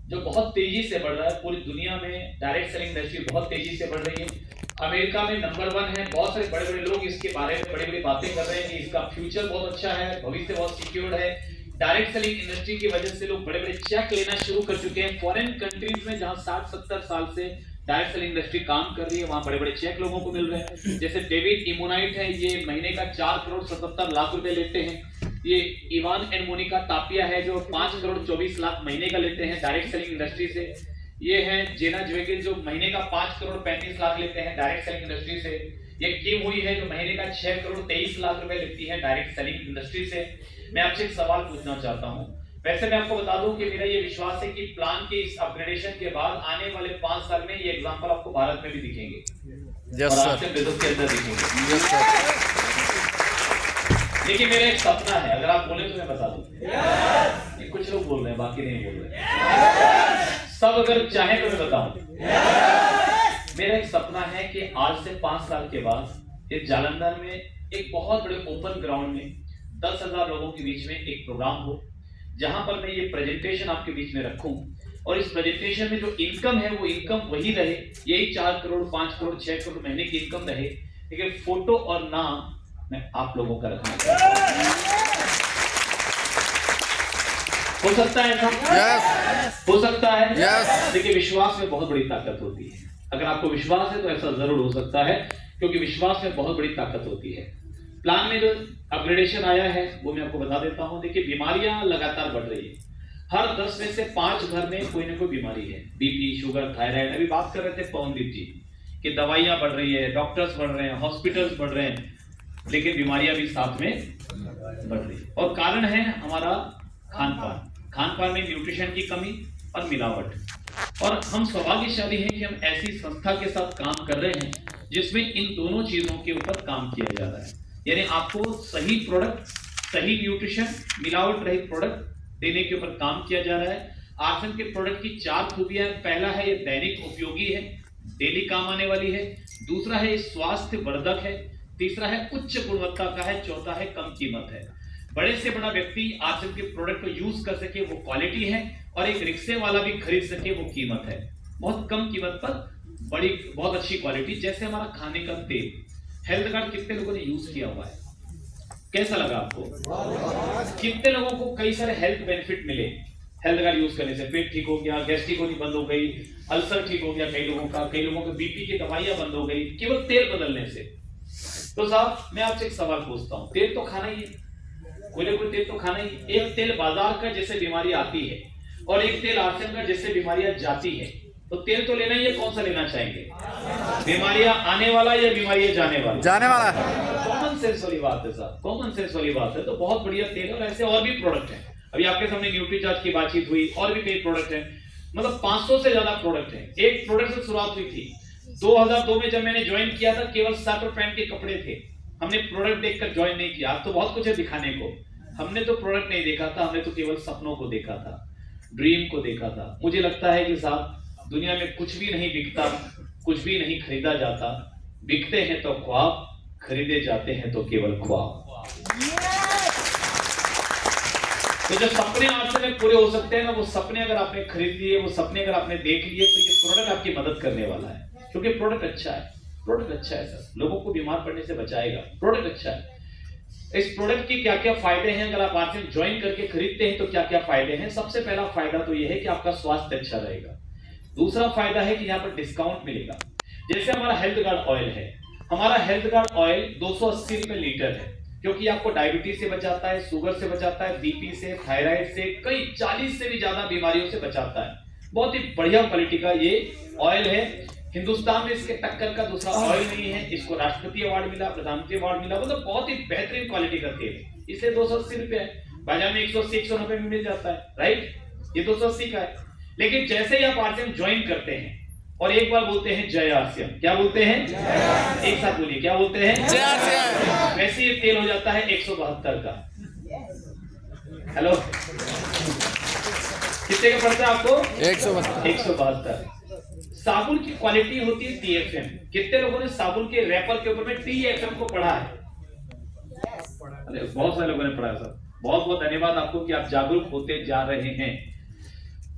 जो बहुत तेजी से बढ़ रहा है। पूरी दुनिया में डायरेक्ट सेलिंग इंडस्ट्री बहुत तेजी से बढ़ रही है। अमेरिका में नंबर 1 है। बहुत सारे बड़े बड़े लोग इसके बारे में बड़ी बड़ी बातें कर रहे हैं कि इसका फ्यूचर बहुत अच्छा है, भविष्य बहुत सिक्योर्ड है। डायरेक्ट सेलिंग इंडस्ट्री की वजह से लोग बड़े बड़े चेक लेना शुरू कर चुके हैं। फॉरेन कंट्रीज में जहां 60-70 साल से डायरेक्ट सेलिंग इंडस्ट्री काम कर रही है, वहां बड़े बड़े चेक लोगों को मिल रहे हैं। जैसे डेविड इमोनाइट है, ये महीने का 4 करोड़ 77 लाख रुपए लेते हैं। ये इवान एंड मोनिका तापिया है जो 5 करोड़ 24 लाख महीने का लेते हैं डायरेक्ट सेलिंग इंडस्ट्री से। ये है जेना ज्वेगिल जो महीने का 5 करोड़ 35 लाख लेते हैं डायरेक्ट सेलिंग इंडस्ट्री से। ये किम हुई है जो महीने का 6 करोड़ 23 लाख रुपए लेती है डायरेक्ट सेलिंग इंडस्ट्री से। मैं आपसे एक सवाल पूछना चाहता हूं। वैसे मैं आपको बता दूं कि मेरा ये विश्वास है कि प्लान के इस अपग्रेडेशन के बाद आने वाले 5 साल में ये एग्जांपल आपको भारत में भी दिखेंगे और आपके बिजनेस के अंदर दिखेंगे। देखिए मेरा एक सपना है, अगर आप बोले तो मैं बता दूं। कुछ लोग बोल रहे हैं, बाकी नहीं बोल रहे। सब अगर चाहे तो मैं बताऊं। मेरा एक सपना है कि आज से 5 साल के बाद इस जालंधर में एक बहुत बड़े ओपन ग्राउंड में 10,000 लोगों के बीच में एक प्रोग्राम हो, जहां पर मैं ये प्रेजेंटेशन आपके बीच में रखूं और इस प्रेजेंटेशन में जो इनकम है वो इनकम वही रहे, यही 4 करोड़ 5 करोड़ 6 करोड़ महीने की इनकम रहे, लेकिन फोटो और नाम मैं आप लोगों का रखना चाहता हूं। हो सकता है ऐसा? yes. हो सकता है। yes. देखिए विश्वास में बहुत बड़ी ताकत होती है। अगर आपको विश्वास है तो ऐसा जरूर हो सकता है, क्योंकि विश्वास में बहुत बड़ी ताकत होती है। प्लान में जो अपग्रेडेशन आया है वो मैं आपको बता देता हूं। देखिए बीमारियां लगातार बढ़ रही है। हर 10 में से 5 घर में कोई ना कोई बीमारी है। BP, sugar, thyroid. अभी बात कर रहे थे पवनदीप जी कि दवाइयां बढ़ रही है, डॉक्टर्स बढ़ रहे हैं, हॉस्पिटल्स बढ़ रहे हैं, लेकिन बीमारियां भी साथ में बढ़ रही है। और कारण है हमारा खान पान। खान पान में न्यूट्रिशन की कमी और मिलावट। और हम सौभाग्यशाली हैं कि हम ऐसी संस्था के साथ काम कर रहे हैं जिसमें इन दोनों चीजों के ऊपर काम किया जा रहा है। यानी आपको सही प्रोडक्ट, सही न्यूट्रिशन, मिलावट रहित प्रोडक्ट देने के ऊपर काम किया जा रहा है। आर्सन के प्रोडक्ट की 4 खूबियां। पहला है ये दैनिक उपयोगी है, डेली काम आने वाली है। दूसरा है ये स्वास्थ्य वर्धक है। तीसरा है उच्च गुणवत्ता का है। चौथा है कम कीमत है। बड़े से बड़ा व्यक्ति आर्सन के प्रोडक्ट को यूज कर सके वो क्वालिटी है, और एक रिक्शे वाला भी खरीद सके वो कीमत है। बहुत कम कीमत पर बड़ी बहुत अच्छी क्वालिटी। जैसे हमारा खाने का तेल, हेल्थ कार्ड कितने लोगों ने यूज किया हुआ है? कैसा लगा आपको? कितने लोगों को कई सारे हेल्थ बेनिफिट मिले हेल्थ कार्ड यूज करने से? पेट ठीक हो गया, गैस्ट्रिक होनी बंद हो गई, अल्सर ठीक हो गया कई लोगों का, कई लोगों को बीपी की दवाइयां बंद हो गई केवल तेल बदलने से। तो साहब मैं आपसे एक सवाल पूछता हूं, तेल तो खाना ही है, कोई ना कोई तेल तो खाना ही। एक तेल बाजार का जैसे बीमारी आती है और एक तेल आर्सन का जैसे बीमारियां जाती है, तो तेल तो लेना ही है। कौन सा लेना चाहेंगे? बीमारियां आने वाला या बीमारियां जाने वाला? जाने वाला। कॉमन सेंस वाली बात है साहब, कॉमन सेंस वाली बात है। तो बहुत बढ़िया तेल है। और ऐसे और भी प्रोडक्ट हैं। अभी आपके सामने न्यूट्रीचार्ज की बातचीत हुई, और भी कई प्रोडक्ट हैं। मतलब 500 से ज्यादा प्रोडक्ट हैं। एक प्रोडक्ट से शुरुआत हुई थी 2002 में, जब मैंने ज्वाइन किया था केवल शर्ट और पैंट के कपड़े थे। हमने प्रोडक्ट देखकर ज्वाइन नहीं किया। अब तो बहुत कुछ है दिखाने को। हमने तो प्रोडक्ट नहीं देखा था, हमने तो केवल सपनों को देखा था, ड्रीम को देखा था। मुझे लगता है कि साहब दुनिया में कुछ भी नहीं बिकता, कुछ भी नहीं खरीदा जाता। बिकते हैं तो ख्वाब, खरीदे जाते हैं तो केवल ख्वाब। तो जो सपने आपसे में पूरे हो सकते हैं ना, वो सपने अगर आपने खरीद लिए, वो सपने अगर आपने देख लिए, तो ये प्रोडक्ट आपकी मदद करने वाला है। क्योंकि प्रोडक्ट अच्छा है। प्रोडक्ट अच्छा है सर, लोगों को बीमार पड़ने से बचाएगा। प्रोडक्ट अच्छा है। इस प्रोडक्ट के क्या क्या फायदे हैं? अगर आप आर्सन ज्वाइन करके खरीदते हैं तो क्या क्या फायदे हैं? सबसे पहला फायदा तो यह है कि आपका स्वास्थ्य अच्छा रहेगा। दूसरा फायदा है कि यहाँ पर डिस्काउंट मिलेगा। जैसे हमारा हेल्थ गार्ड ऑयल है, हमारा हेल्थ गार्ड ऑयल 280 रुपए लीटर है, क्योंकि आपको डायबिटीज से बचाता है, शुगर से बचाता है, बीपी से, थायराइड से, कई 40 से भी ज्यादा बीमारियों से बचाता है। बहुत ही बढ़िया क्वालिटी का ये ऑयल है। हिंदुस्तान में इसके टक्कर का दूसरा ऑयल नहीं है। इसको राष्ट्रपति अवार्ड मिला, प्रधानमंत्री अवार्ड मिला। मतलब बहुत ही बेहतरीन क्वालिटी का तेल है। इसे 280 रुपए है, बाजार में 180-190 में मिल जाता है, राइट? ये 280 का है। लेकिन जैसे ही आप आरसीएम ज्वाइन करते हैं और एक बार बोलते हैं जय आरसीएम, क्या बोलते हैं? एक साथ बोलिए, क्या बोलते हैं? जय आरसीएम। वैसे ये तेल हो जाता है 172 का। हेलो, कितने का पड़ता है आपको? 172। साबुन की क्वालिटी होती है टीएफएम। कितने लोगों ने साबुन के रैपर के ऊपर में टीएफएम को पढ़ा है? अरे बहुत सारे लोगों ने पढ़ा है सर। बहुत बहुत धन्यवाद आपको कि आप जागरूक होते जा रहे हैं।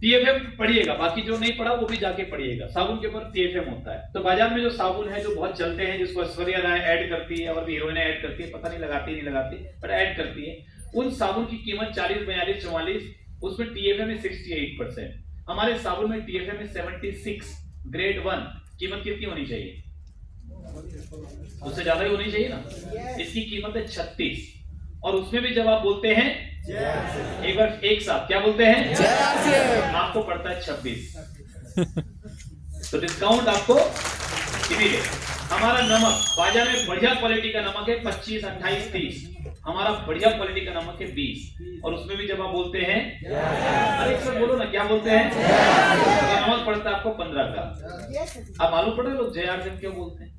टीएफएम पढ़िएगा, बाकी जो नहीं पढ़ा वो भी जाके पढ़िएगा। साबुन के ऊपर टीएफएम होता है। तो बाजार में जो साबुन है जो बहुत चलते हैं, जिसको ऐश्वर्या राय ऐड करती है और भी हीरोइन ऐड करती है, पता नहीं लगाती नहीं लगाती पर ऐड करती है, उन साबुन की कीमत 40, 42, 44, उसमें टीएफएम है 68%। हमारे साबुन में टीएफएम है 76, ग्रेड 1। कीमत कितनी होनी चाहिए? उससे ज्यादा ही होनी चाहिए ना। इसकी कीमत है 36, और उसमें भी जब आप बोलते हैं एक बार एक साथ क्या बोलते हैं, आपको पड़ता है 26। तो डिस्काउंट आपको इमीडिएट। हमारा नमक बाजार में बढ़िया क्वालिटी का नमक है 25, 28, 30। हमारा बढ़िया क्वालिटी का नमक है 20, और उसमें भी जब आप बोलते हैं अरे एक बार बोलो ना, क्या बोलते हैं, तो नमक पड़ता है आपको 15 का। अब मालूम पड़ा लोग JRCM क्यों बोलते हैं?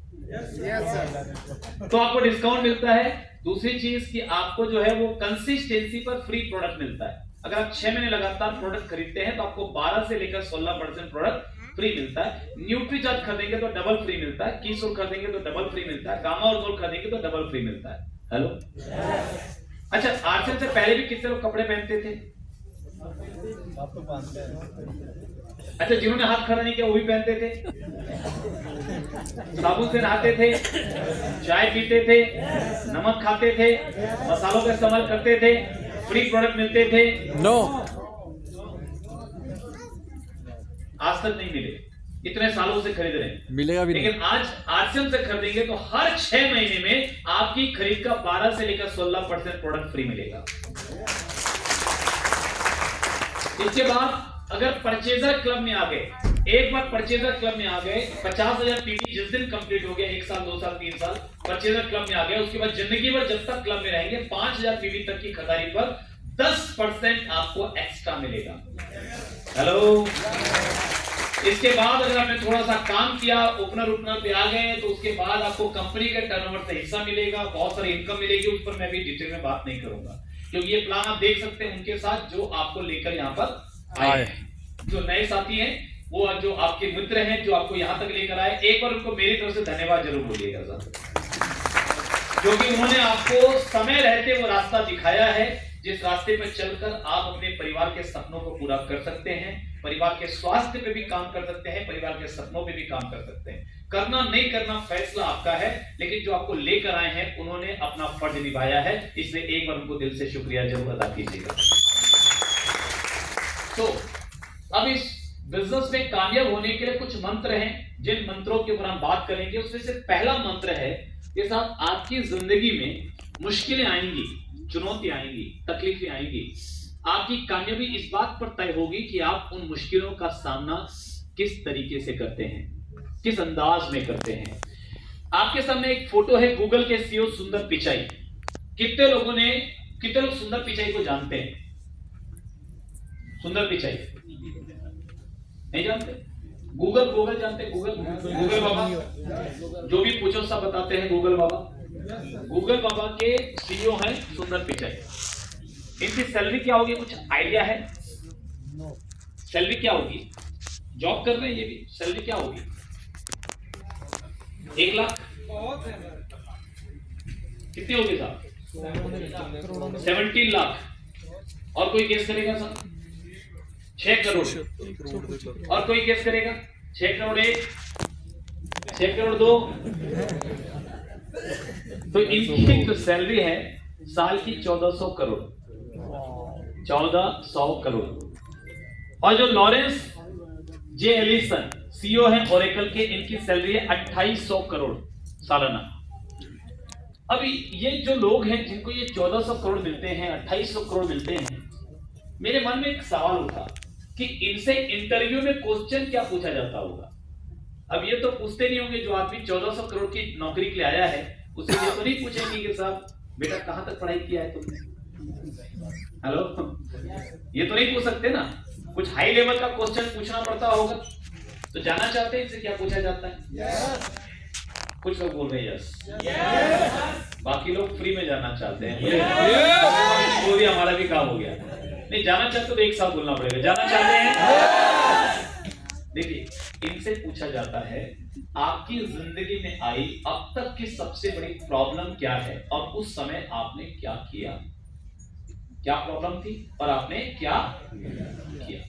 तो आपको डिस्काउंट मिलता है। दूसरी चीज कि आपको जो है वो कंसिस्टेंसी पर फ्री प्रोडक्ट मिलता है। अगर आप 6 महीने लगातार प्रोडक्ट खरीदते हैं तो आपको 12 से लेकर 16% प्रोडक्ट फ्री मिलता है। न्यूट्रीचार्ज खरीदेंगे तो डबल फ्री मिलता है, कीसोल खरीदेंगे तो डबल फ्री मिलता है, गामा और गोल खरीदेंगे तो डबल फ्री मिलता है। हेलो, अच्छा आरसीएम से पहले भी कितने लोग कपड़े पहनते थे? अच्छा, जिन्होंने हाथ खड़ा नहीं किया वो भी पहनते थे, साबुन से नहाते थे, चाय पीते थे, नमक खाते थे, मसालों का इस्तेमाल करते थे, फ्री प्रोडक्ट मिलते थे। नो, आज तक नहीं मिले, इतने सालों से खरीद रहे हैं, मिलेगा भी नहीं। लेकिन आज आरसीएम से खरीदेंगे तो हर 6 महीने में आपकी खरीद का 12 से लेकर 16% प्रोडक्ट फ्री मिलेगा। इसके बाद अगर परचेजर क्लब में आ गए, एक बार परचेजर क्लब में आ गए, 50,000 पीटी जिस दिन कंप्लीट हो गया, 1 साल 2 साल 3 साल परचेजर क्लब में आ गए, उसके बाद जिंदगी भर जब तक क्लब में रहेंगे 5,000 पीटी तक की खरीदारी पर 10% आपको एक्स्ट्रा मिलेगा। हेलो, इसके बाद अगर आपने थोड़ा सा काम किया, ओपनर पे आ गए, तो उसके बाद आपको कंपनी के टर्नओवर से हिस्सा मिलेगा, बहुत सारी इनकम मिलेगी। उस पर मैं भी डिटेल में बात नहीं करूंगा, क्योंकि ये प्लान आप देख सकते हैं उनके साथ जो आपको लेकर यहाँ पर आए। जो नए साथी हैं, वो जो आपके मित्र हैं, जो आपको यहाँ तक लेकर आए, एक बार उनको मेरी तरफ से धन्यवाद जरूर बोलिएगा, क्योंकि उन्होंने आपको समय रहते वो रास्ता दिखाया है, जिस रास्ते पर चलकर आप अपने परिवार के सपनों को पूरा कर सकते हैं, परिवार के स्वास्थ्य पे भी काम कर सकते हैं, परिवार के सपनों पे भी काम कर सकते हैं। करना नहीं करना फैसला आपका है, लेकिन जो आपको लेकर आए हैं उन्होंने अपना फर्ज निभाया है, इसलिए एक बार उनको दिल से शुक्रिया जरूर अदा कीजिएगा। तो अब इस बिजनेस में कामयाब होने के लिए कुछ मंत्र हैं, जिन मंत्रों के ऊपर हम बात करेंगे। उसमें से पहला मंत्र है कि साहब आपकी जिंदगी में मुश्किलें आएंगी, चुनौतियां आएंगी, तकलीफें आएंगी। आपकी कामयाबी इस बात पर तय होगी कि आप उन मुश्किलों का सामना किस तरीके से करते हैं, किस अंदाज में करते हैं। आपके सामने एक फोटो है गूगल के सीईओ सुंदर पिचाई। कितने लोग सुंदर पिचाई को जानते हैं? सुंदर पिचाई नहीं जानते? गूगल जानते हैं? गूगल बाबा, जो भी पूछो सब बताते हैं गूगल बाबा। गूगल बाबा के सीईओ हैं सुंदर पिचाई। इनकी सैलरी क्या होगी, कुछ आइडिया है? सैलरी क्या होगी? जॉब कर रहे हैं ये भी, सैलरी क्या होगी? 1 लाख? कितने होगी साहब? 17 लाख। और कोई केस करेगा साहब? 6 करोड़। और कोई केस करेगा? 6 करोड़ 1, 6 करोड़ 2। तो इनकी जो सैलरी है साल की 1400 करोड़, 1400 करोड़। और जो लॉरेंस जे एलिसन सीईओ है ओरेकल के, इनकी सैलरी है 2800 करोड़ सालाना। अभी ये जो लोग हैं जिनको ये 1400 करोड़ मिलते हैं, 2800 करोड़ मिलते हैं, मेरे मन में एक सवाल उठा कि इनसे इंटरव्यू में क्वेश्चन क्या पूछा जाता होगा। अब ये तो पूछते नहीं होंगे, जो आदमी 1400 करोड़ की नौकरी के लिए आया है उससे ये तो नहीं पूछेंगे कि साहब बेटा कहां तक पढ़ाई किया है तुमने। हेलो, ये तो नहीं पूछ सकते ना, कुछ हाई लेवल का क्वेश्चन पूछना पड़ता होगा। तो जानना चाहते हैं इनसे क्या पूछा जाता है? कुछ लोग बोल रहे हैं यस, बाकी लोग फ्री में जानना चाहते हैं। वो भी हमारा भी काम हो गया। नहीं जानना चाहते तो एक साथ बोलना पड़ेगा, जानना चाहते हैं। देखिए, इनसे पूछा जाता है आपकी जिंदगी में आई अब तक की सबसे बड़ी प्रॉब्लम क्या है और उस समय आपने क्या किया। क्या प्रॉब्लम थी और आपने क्या किया।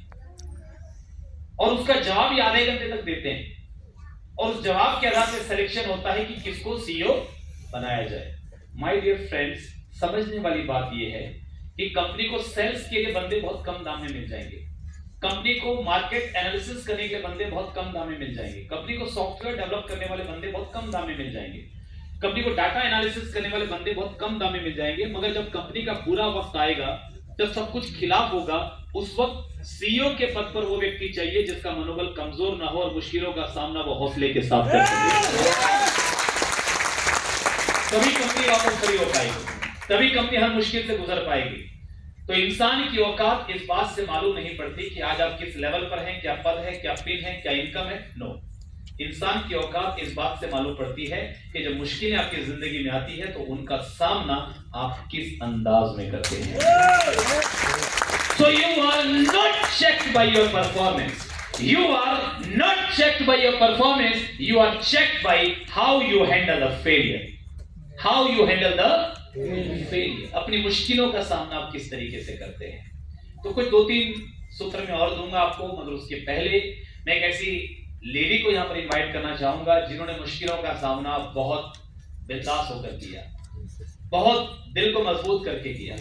और उसका जवाब ये आधे घंटे तक देते हैं, और उस जवाब के आधार पर सिलेक्शन होता है कि किसको सीईओ बनाया जाए। माय डियर फ्रेंड्स, समझने वाली बात यह है कि कंपनी को सेल्स के लिए बंदे बहुत कम दाम में मिल जाएंगे, कंपनी को मार्केट एनालिसिस करने के लिए बंदे बहुत कम दाम में मिल जाएंगे, कंपनी को सॉफ्टवेयर डेवलप करने वाले बंदे बहुत कम दाम में मिल जाएंगे, कंपनी को डाटा एनालिसिस करने वाले बंदे बहुत कम दाम में मिल जाएंगे। मगर जब कंपनी का बुरा वक्त आएगा, जब सब कुछ खिलाफ होगा, उस वक्त सीईओ के पद पर वो व्यक्ति चाहिए जिसका मनोबल कमजोर ना हो और मुश्किलों का सामना वो हौसले के साथ कर सके। तभी कंपनी वापस खड़ी हो पाएगी, तभी कंपनी हर मुश्किल से गुजर पाएगी। तो इंसान की औकात इस बात से मालूम नहीं पड़ती कि आज आप किस लेवल पर हैं, क्या पद है, क्या पिन है, क्या इनकम है। नो, इंसान की औकात इस बात से मालूम पड़ती है कि जब मुश्किलें आपकी जिंदगी में आती है तो उनका सामना आप किस अंदाज में करते हैं। So you are not checked by your performance. You are not checked by your performance. You are checked by how you handle the failure. How you handle the failure. अपनी मुश्किलों का सामना आप किस तरीके से करते हैं। तो कुछ 2-3 सूत्र में और दूंगा आपको, मगर उसके पहले मैं एक ऐसी लेडी को यहाँ पर इनवाइट करना चाहूंगा जिन्होंने मुश्किलों का सामना बहुत बिंदास होकर किया, बहुत दिल को मजबूत करके किया।